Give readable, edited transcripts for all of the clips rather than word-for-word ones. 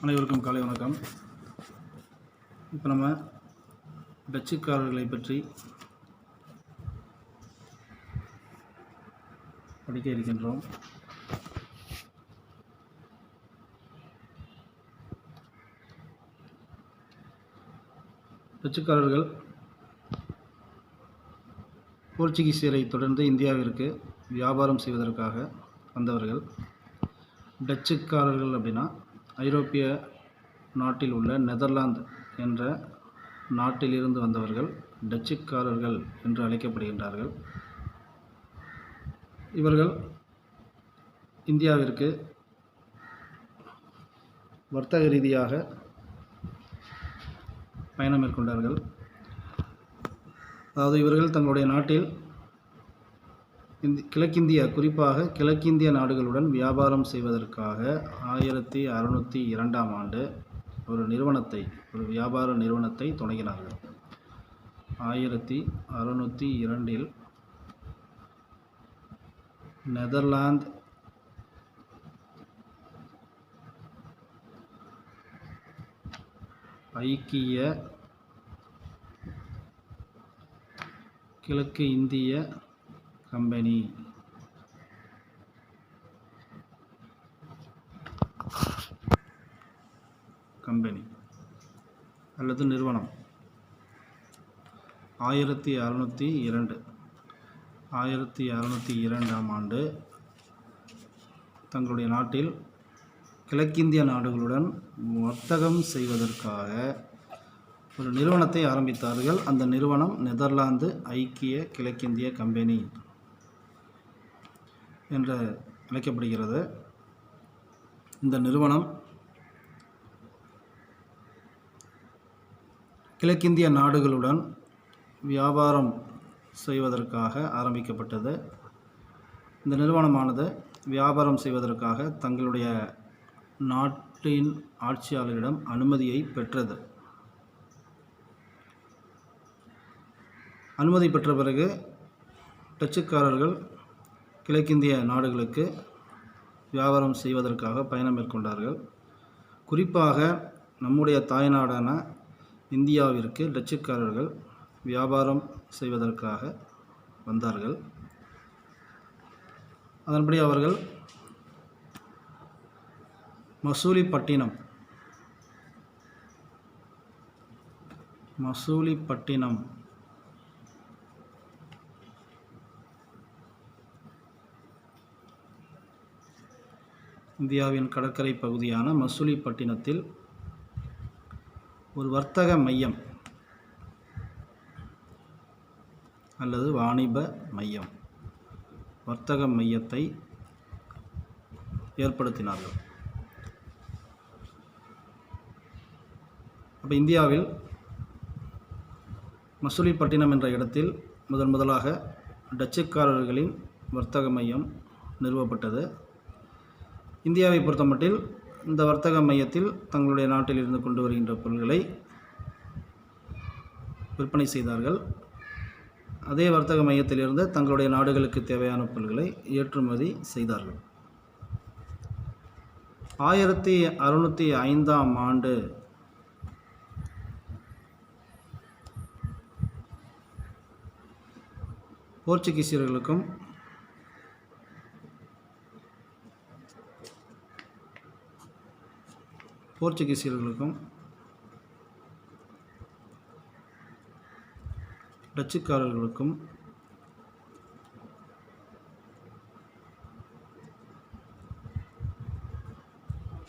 அனைவருக்கும் காலை வணக்கம். இப்போ நம்ம டச்சுக்காரர்களை பற்றி படிக்க இருக்கின்றோம். டச்சுக்காரர்கள் போர்ச்சுகீசியரை தொடர்ந்து இந்தியாவிற்கு வியாபாரம் செய்வதற்காக வந்தவர்கள். டச்சுக்காரர்கள் அப்படின்னா ஐரோப்பிய நாட்டில் உள்ள நெதர்லாந்து என்ற நாட்டிலிருந்து வந்தவர்கள் டச்சுக்காரர்கள் என்று அழைக்கப்படுகின்றார்கள். இவர்கள் இந்தியாவிற்கு வர்த்தக ரீதியாக பயணம் மேற்கொண்டார்கள். அதாவது இவர்கள் தங்களுடைய நாட்டில் கிழக்கிந்திய குறிப்பாக கிழக்கிந்திய நாடுகளுடன் வியாபாரம் செய்வதற்காக 1602ஆம் ஆண்டு ஒரு வியாபார நிறுவனத்தை தொடங்கினார்கள். 1602இல் நெதர்லாந்து ஐக்கிய கிழக்கு இந்திய கம்பெனி அல்லது நிறுவனம் 1602ஆம் ஆண்டு தங்களுடைய நாட்டில் கிழக்கிந்திய நாடுகளுடன் வர்த்தகம் செய்வதற்காக ஒரு நிறுவனத்தை ஆரம்பித்தார்கள். அந்த நிறுவனம் நெதர்லாந்து ஐக்கிய கிழக்கிந்திய கம்பெனி என்று அழைக்கப்படுகிறது. இந்த நிறுவனம் கிழக்கிந்திய நாடுகளுடன் வியாபாரம் செய்வதற்காக ஆரம்பிக்கப்பட்டது. இந்த நிறுவனமானது வியாபாரம் செய்வதற்காக தங்களுடைய நாட்டின் ஆட்சியாளரிடம் அனுமதியை பெற்றது. அனுமதி பெற்ற பிறகு டச்சுக்காரர்கள் கிழக்கிந்திய நாடுகளுக்கு வியாபாரம் செய்வதற்காக பயணம் மேற்கொண்டார்கள். குறிப்பாக நம்முடைய தாய்நாடான இந்தியாவிற்கு டச்சுக்காரர்கள் வியாபாரம் செய்வதற்காக வந்தார்கள். அதன்படி அவர்கள் மசூலிப்பட்டினம் இந்தியாவின் கடற்கரை பகுதியான மசூலிப்பட்டினத்தில் ஒரு வர்த்தக மையம் அல்லது வர்த்தக மையத்தை ஏற்படுத்தினார்கள். அப்போ இந்தியாவில் மசூலிப்பட்டினம் என்ற இடத்தில் முதலாக டச்சுக்காரர்களின் வர்த்தக மையம் நிறுவப்பட்டது. இந்தியாவை பொறுத்தமட்டில் இந்த வர்த்தக மையத்தில் தங்களுடைய நாட்டில் இருந்து கொண்டு வருகின்ற பொருட்களை விற்பனை செய்தார்கள். அதே வர்த்தக மையத்திலிருந்து தங்களுடைய நாடுகளுக்கு தேவையான பொருட்களை ஏற்றுமதி செய்தார்கள். 1605ஆம் ஆண்டு போர்ச்சுகீசியர்களுக்கும் டச்சுக்காரர்களுக்கும்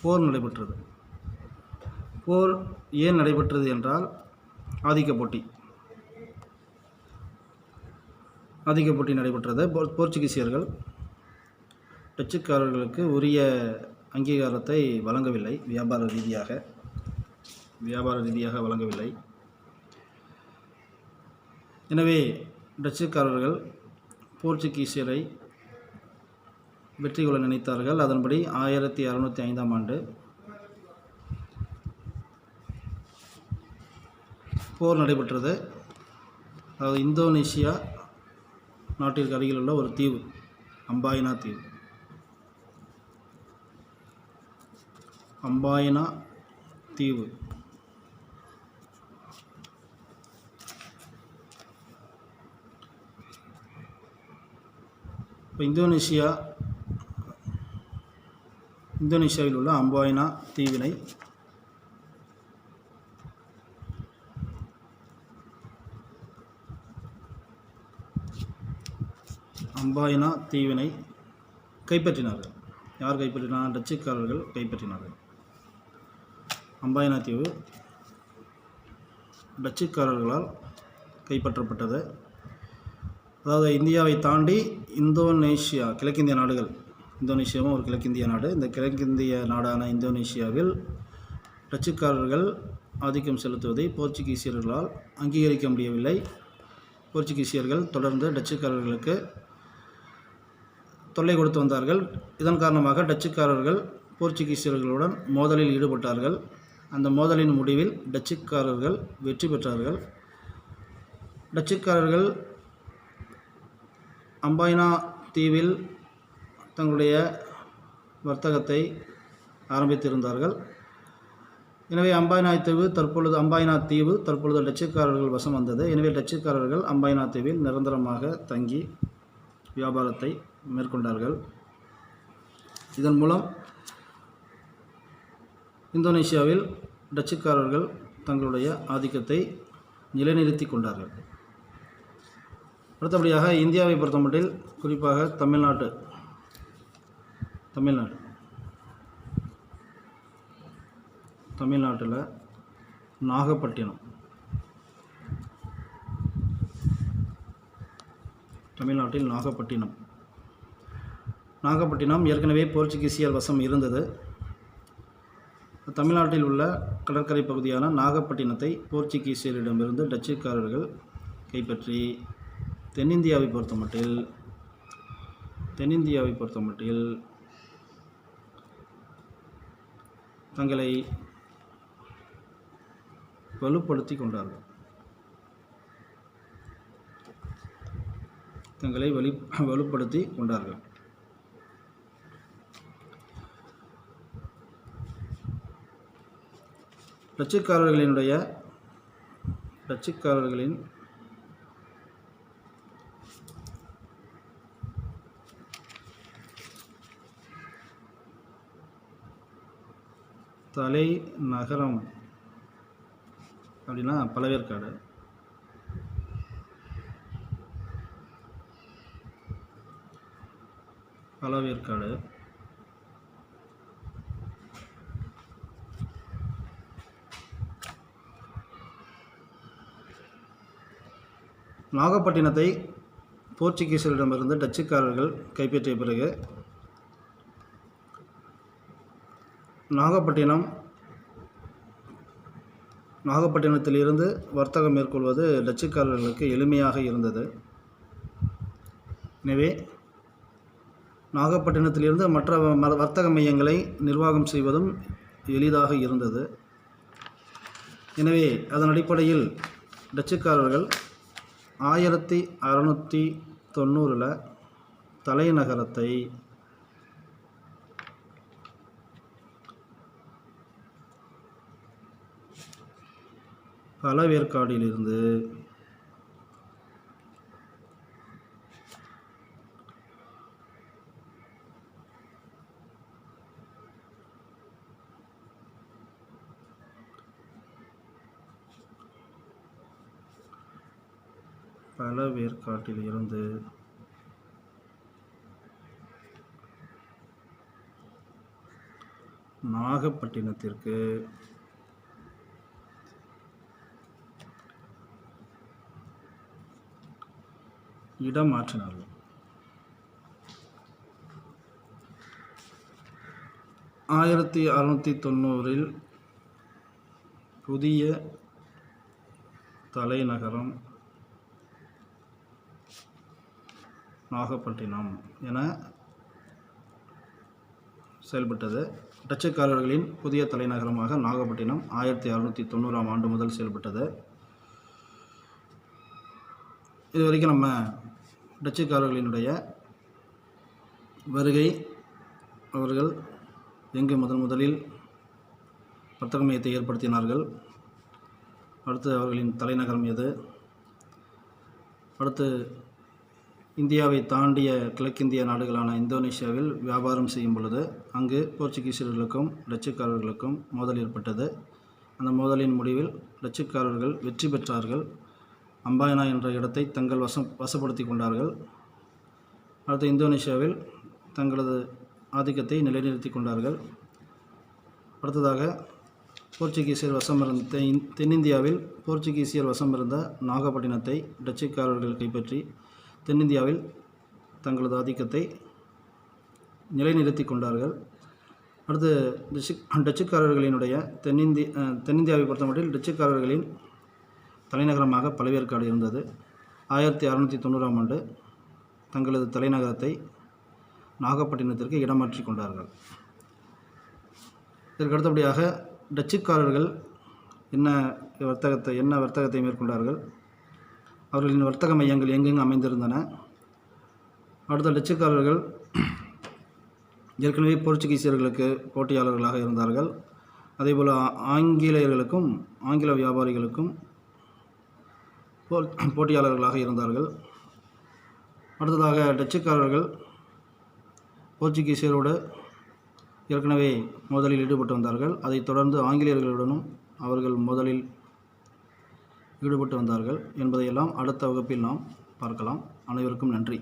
போர் நடைபெற்றது. போர் ஏன் நடைபெற்றது என்றால் ஆதிக்க போட்டி நடைபெற்றது. போர்ச்சுகீசியர்கள் டச்சுக்காரர்களுக்கு உரிய அங்கீகாரத்தை வழங்கவில்லை. வியாபார ரீதியாக வழங்கவில்லை. எனவே டச்சுக்காரர்கள் போர்ச்சுகீசியரை வெற்றி கொள்ள நினைத்தார்கள். அதன்படி 1605ஆம் ஆண்டு போர் நடைபெற்றது. அதாவது இந்தோனேசியா நாட்டிற்கு அருகில் உள்ள ஒரு தீவு, அம்பாயினா தீவு. இப்போ இந்தோனேஷியாவில் உள்ள அம்பாயினா தீவினை கைப்பற்றினார்கள். யார் கைப்பற்றினார்? டச்சுக்காரர்கள் கைப்பற்றினார்கள். அம்பாயினா தீவு டச்சுக்காரர்களால் கைப்பற்றப்பட்டது. அதாவது இந்தியாவை தாண்டி இந்தோனேஷியா, கிழக்கிந்திய நாடுகள், இந்தோனேஷியாவும் ஒரு கிழக்கிந்திய நாடு. இந்த கிழக்கிந்திய நாடான இந்தோனேஷியாவில் டச்சுக்காரர்கள் ஆதிக்கம் செலுத்துவதை போர்ச்சுகீசியர்களால் அங்கீகரிக்க முடியவில்லை. போர்ச்சுகீசியர்கள் தொடர்ந்து டச்சுக்காரர்களுக்கு தொல்லை கொடுத்து வந்தார்கள். இதன் காரணமாக டச்சுக்காரர்கள் போர்ச்சுகீசியர்களுடன் மோதலில் ஈடுபட்டார்கள். அந்த மோதலின் முடிவில் டச்சுக்காரர்கள் வெற்றி பெற்றார்கள். டச்சுக்காரர்கள் அம்பாயினா தீவில் தங்களுடைய வர்த்தகத்தை ஆரம்பித்திருந்தார்கள். எனவே அம்பாயினா தீவு தற்பொழுது டச்சுக்காரர்கள் வசம் வந்தது. எனவே டச்சுக்காரர்கள் அம்பாயினா தீவில் நிரந்தரமாக தங்கி வியாபாரத்தை மேற்கொண்டார்கள். இதன் மூலம் இந்தோனேஷியாவில் டச்சுக்காரர்கள் தங்களுடைய ஆதிக்கத்தை நிலைநிறுத்தி கொண்டார்கள். அடுத்தபடியாக இந்தியாவை பொறுத்தமட்டில் குறிப்பாக தமிழ்நாட்டில் நாகப்பட்டினம் ஏற்கனவே போர்ச்சுகீசியர் வசம் இருந்தது. தமிழ்நாட்டில் உள்ள கடற்கரை பகுதியான நாகப்பட்டினத்தை போர்ச்சுகீசியரிடமிருந்து டச்சுக்காரர்கள் கைப்பற்றி தென்னிந்தியாவை பொறுத்தமட்டில் தங்களை வலுப்படுத்தி கொண்டார்கள். டச்சுக்காரர்களின் தலைநகரம் அப்படின்னா பழவேற்காடு. நாகப்பட்டினத்தை போர்ச்சுகீசியரிடமிருந்து டச்சுக்காரர்கள் கைப்பற்றிய பிறகு நாகப்பட்டினத்திலிருந்து வர்த்தகம் மேற்கொள்வது டச்சுக்காரர்களுக்கு எளிமையாக இருந்தது. எனவே நாகப்பட்டினத்திலிருந்து மற்ற வர்த்தக மையங்களை நிர்வாகம் செய்வதும் எளிதாக இருந்தது. எனவே அதன் அடிப்படையில் டச்சுக்காரர்கள் 1690 தலைநகரத்தை பழவேற்காடிலிருந்து நாகப்பட்டினத்திற்கு இடம் மாற்றினார்கள். 1690 புதிய தலைநகரம் நாகப்பட்டினம் என செயல்பட்டது. டச்சுக்காரர்களின் புதிய தலைநகரமாக நாகப்பட்டினம் 1690 ஆண்டு முதல் செயல்பட்டது. இதுவரைக்கும் நம்ம டச்சுக்காரர்களினுடைய வருகை, அவர்கள் எங்கு முதலில் வர்த்தக மையத்தை ஏற்படுத்தினார்கள்? அடுத்து அவர்களின் தலைநகரம் எது? அடுத்து இந்தியாவை தாண்டிய கிழக்கிந்திய நாடுகளான இந்தோனேஷியாவில் வியாபாரம் செய்யும் பொழுது அங்கு போர்ச்சுகீசியர்களுக்கும் டச்சுக்காரர்களுக்கும் மோதல் ஏற்பட்டது. அந்த மோதலின் முடிவில் டச்சுக்காரர்கள் வெற்றி பெற்றார்கள். அம்பாயனா என்ற இடத்தை தங்கள் வசப்படுத்தி கொண்டார்கள். அடுத்து இந்தோனேஷியாவில் தங்களது ஆதிக்கத்தை நிலைநிறுத்தி கொண்டார்கள். அடுத்ததாக போர்ச்சுகீசியர் வசமிருந்த தென்னிந்தியாவில் போர்ச்சுகீசியர் வசமிருந்த நாகப்பட்டினத்தை டச்சுக்காரர்கள் கைப்பற்றி தென்னிந்தியாவில் தங்களது ஆதிக்கத்தை நிலைநிறுத்தி கொண்டார்கள். அடுத்து டச்சுக்காரர்களினுடைய தென்னிந்தியாவை பொறுத்தமட்டில் டச்சுக்காரர்களின் தலைநகரமாக பழவேற்காடு இருந்தது. 1690ஆம் ஆண்டு தங்களது தலைநகரத்தை நாகப்பட்டினத்திற்கு இடமாற்றி கொண்டார்கள். இதற்கு அடுத்தபடியாக டச்சுக்காரர்கள் என்ன வர்த்தகத்தை மேற்கொண்டார்கள்? அவர்களின் வர்த்தக மையங்கள் எங்கெங்கு அமைந்திருந்தன? அடுத்த டச்சுக்காரர்கள் ஏற்கனவே போர்ச்சுகீசியர்களுக்கு போட்டியாளர்களாக இருந்தார்கள். அதேபோல் ஆங்கில வியாபாரிகளுக்கும் போட்டியாளர்களாக இருந்தார்கள். அடுத்ததாக டச்சுக்காரர்கள் போர்ச்சுகீசியரோடு ஏற்கனவே மோதலில் ஈடுபட்டு வந்தார்கள். அதைத் தொடர்ந்து ஆங்கிலேயர்களுடனும் அவர்கள் மோதலில் ஈடுபட்டு வந்தார்கள் என்பதையெல்லாம் அடுத்த வகுப்பில் நாம் பார்க்கலாம். அனைவருக்கும் நன்றி.